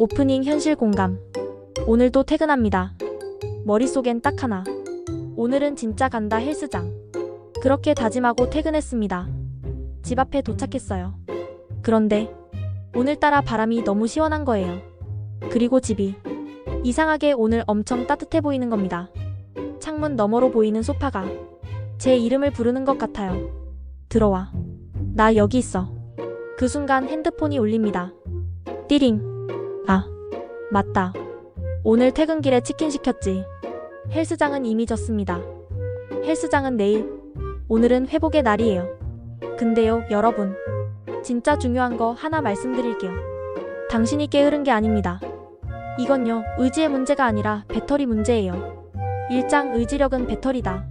오프닝 현실 공감. 오늘도 퇴근합니다. 머릿속엔 딱 하나. 오늘은 진짜 간다 헬스장. 그렇게 다짐하고 퇴근했습니다. 집 앞에 도착했어요. 그런데 오늘따라 바람이 너무 시원한 거예요. 그리고 집이 이상하게 오늘 엄청 따뜻해 보이는 겁니다. 창문 너머로 보이는 소파가 제 이름을 부르는 것 같아요. 들어와. 나 여기 있어. 그 순간 핸드폰이 울립니다. 띠링. 아, 맞다. 오늘 퇴근길에 치킨 시켰지. 헬스장은 이미 졌습니다. 헬스장은 내일. 오늘은 회복의 날이에요. 근데요, 여러분. 진짜 중요한 거 하나 말씀드릴게요. 당신이 게으른 게 아닙니다. 이건요, 의지의 문제가 아니라 배터리 문제예요. 일장 의지력은 배터리다.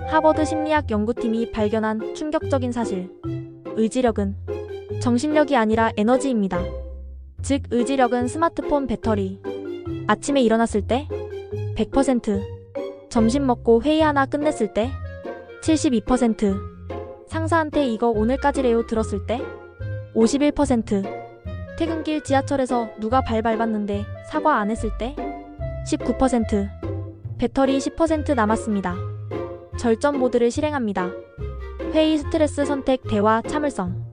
하버드 심리학 연구팀이 발견한 충격적인 사실. 의지력은 정신력이 아니라 에너지입니다. 즉, 의지력은 스마트폰 배터리. 아침에 일어났을 때 100%, 점심 먹고 회의 하나 끝냈을 때 72%, 상사한테 이거 오늘까지래요 들었을 때 51%, 퇴근길 지하철에서 누가 발 밟았는데 사과 안 했을 때 19%, 배터리 10% 남았습니다. 절전 모드를 실행합니다. 회의, 스트레스, 선택, 대화, 참을성.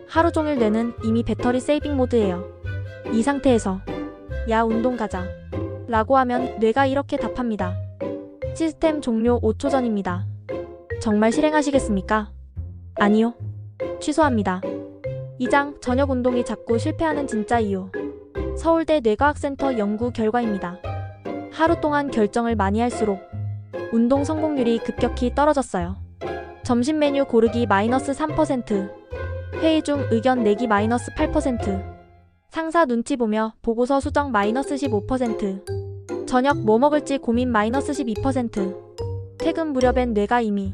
하루 종일 뇌는 이미 배터리 세이빙 모드예요. 이 상태에서 야, 운동 가자 라고 하면 뇌가 이렇게 답합니다. 시스템 종료 5초 전입니다. 정말 실행하시겠습니까? 아니요. 취소합니다. 2장 저녁 운동이 자꾸 실패하는 진짜 이유. 서울대 뇌과학센터 연구 결과입니다. 하루 동안 결정을 많이 할수록 운동 성공률이 급격히 떨어졌어요. 점심 메뉴 고르기 -3%, 회의 중 의견 내기 -8%, 상사 눈치 보며 보고서 수정 -15%, 저녁 뭐 먹을지 고민 -12%, 퇴근 무렵엔 뇌가 이미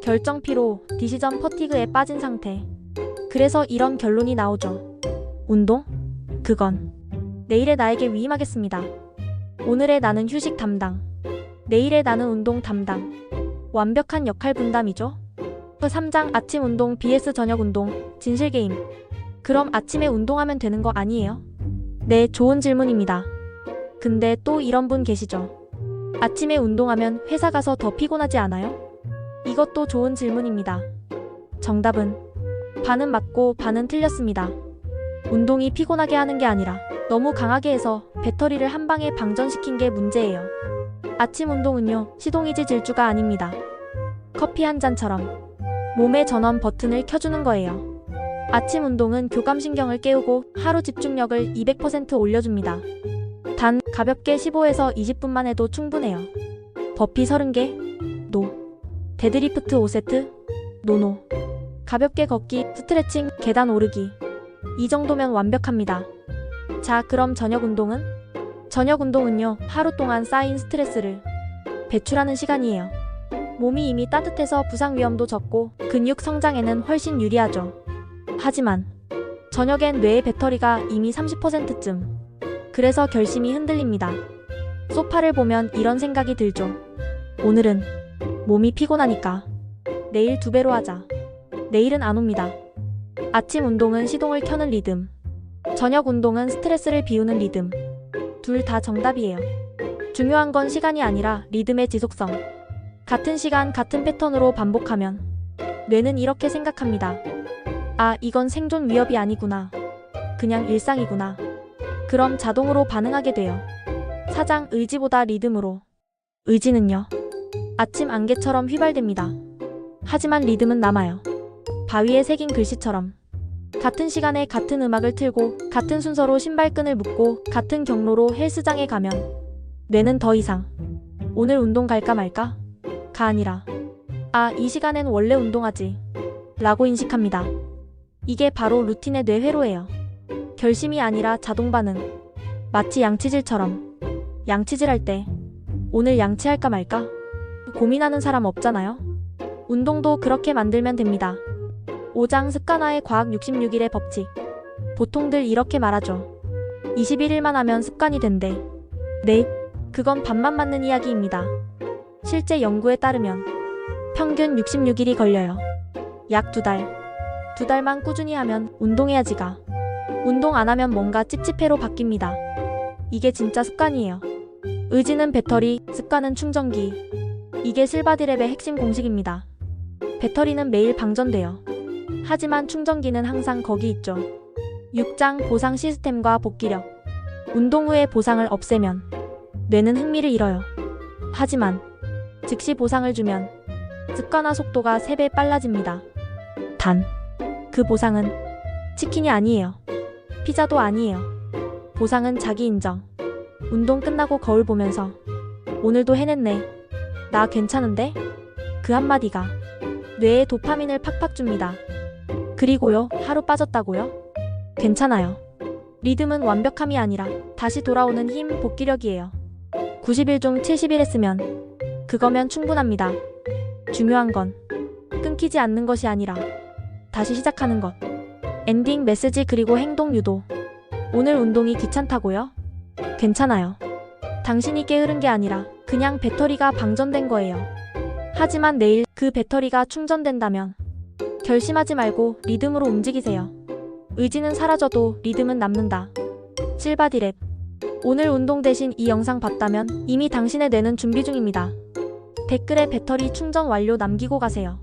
결정 피로, 디시전 퍼티그에 빠진 상태. 그래서 이런 결론이 나오죠. 운동? 그건 내일의 나에게 위임하겠습니다. 오늘의 나는 휴식 담당, 내일의 나는 운동 담당. 완벽한 역할 분담이죠. 3장 아침 운동 vs 저녁 운동, 진실 게임. 그럼 아침에 운동하면 되는 거 아니에요? 네, 좋은 질문입니다. 근데 또 이런 분 계시죠. 아침에 운동하면 회사 가서 더 피곤하지 않아요? 이것도 좋은 질문입니다. 정답은 반은 맞고 반은 틀렸습니다. 운동이 피곤하게 하는 게 아니라 너무 강하게 해서 배터리를 한 방에 방전시킨 게 문제예요. 아침 운동은요, 시동이지 질주가 아닙니다. 커피 한 잔처럼 몸의 전원 버튼을 켜주는 거예요. 아침 운동은 교감신경을 깨우고 하루 집중력을 200% 올려줍니다. 단 가볍게 15에서 20분만 해도 충분해요. 버피 30개? 노. 데드리프트 5세트? 노노. 가볍게 걷기, 스트레칭, 계단 오르기. 이 정도면 완벽합니다. 자, 그럼 저녁 운동은? 저녁 운동은요, 하루 동안 쌓인 스트레스를 배출하는 시간이에요. 몸이 이미 따뜻해서 부상 위험도 적고 근육 성장에는 훨씬 유리하죠. 하지만 저녁엔 뇌의 배터리가 이미 30%쯤. 그래서 결심이 흔들립니다. 소파를 보면 이런 생각이 들죠. 오늘은 몸이 피곤하니까 내일 2배로 하자. 내일은 안 옵니다. 아침 운동은 시동을 켜는 리듬, 저녁 운동은 스트레스를 비우는 리듬. 둘 다 정답이에요. 중요한 건 시간이 아니라 리듬의 지속성. 같은 시간, 같은 패턴으로 반복하면 뇌는 이렇게 생각합니다. 아, 이건 생존 위협이 아니구나. 그냥 일상이구나. 그럼 자동으로 반응하게 돼요. 4장 의지보다 리듬으로. 의지는요, 아침 안개처럼 휘발됩니다. 하지만 리듬은 남아요. 바위에 새긴 글씨처럼. 같은 시간에 같은 음악을 틀고 같은 순서로 신발끈을 묶고 같은 경로로 헬스장에 가면 뇌는 더 이상 오늘 운동 갈까 말까? 가 아니라 아, 이 시간엔 원래 운동하지 라고 인식합니다. 이게 바로 루틴의 뇌 회로예요. 결심이 아니라 자동 반응. 마치 양치질처럼. 양치질할 때 오늘 양치할까 말까? 고민하는 사람 없잖아요? 운동도 그렇게 만들면 됩니다. 5장 습관화의 과학 66일의 법칙. 보통들 이렇게 말하죠. 21일만 하면 습관이 된대. 네, 그건 반만 맞는 이야기입니다. 실제 연구에 따르면 평균 66일이 걸려요. 약 2달. 2달만 꾸준히 하면 운동해야지가 운동 안 하면 뭔가 찝찝해로 바뀝니다. 이게 진짜 습관이에요. 의지는 배터리, 습관은 충전기. 이게 실바디랩의 핵심 공식입니다. 배터리는 매일 방전돼요. 하지만 충전기는 항상 거기 있죠. 6장 보상 시스템과 복기력. 운동 후에 보상을 없애면 뇌는 흥미를 잃어요. 하지만 즉시 보상을 주면 습관화 속도가 3배 빨라집니다. 단, 그 보상은 치킨이 아니에요. 피자도 아니에요. 보상은 자기 인정. 운동 끝나고 거울 보면서 오늘도 해냈네. 나 괜찮은데? 그 한마디가 뇌에 도파민을 팍팍 줍니다. 그리고요, 하루 빠졌다고요? 괜찮아요. 리듬은 완벽함이 아니라 다시 돌아오는 힘, 복기력이에요. 90일 중 70일 했으면 그거면 충분합니다. 중요한 건 끊기지 않는 것이 아니라 다시 시작하는 것. 엔딩 메시지 그리고 행동 유도. 오늘 운동이 귀찮다고요? 괜찮아요. 당신이 게으른 게 아니라 그냥 배터리가 방전된 거예요. 하지만 내일 그 배터리가 충전된다면 결심하지 말고 리듬으로 움직이세요. 의지는 사라져도 리듬은 남는다. 실바디랩. 오늘 운동 대신 이 영상 봤다면 이미 당신의 뇌는 준비 중입니다. 댓글에 배터리 충전 완료 남기고 가세요.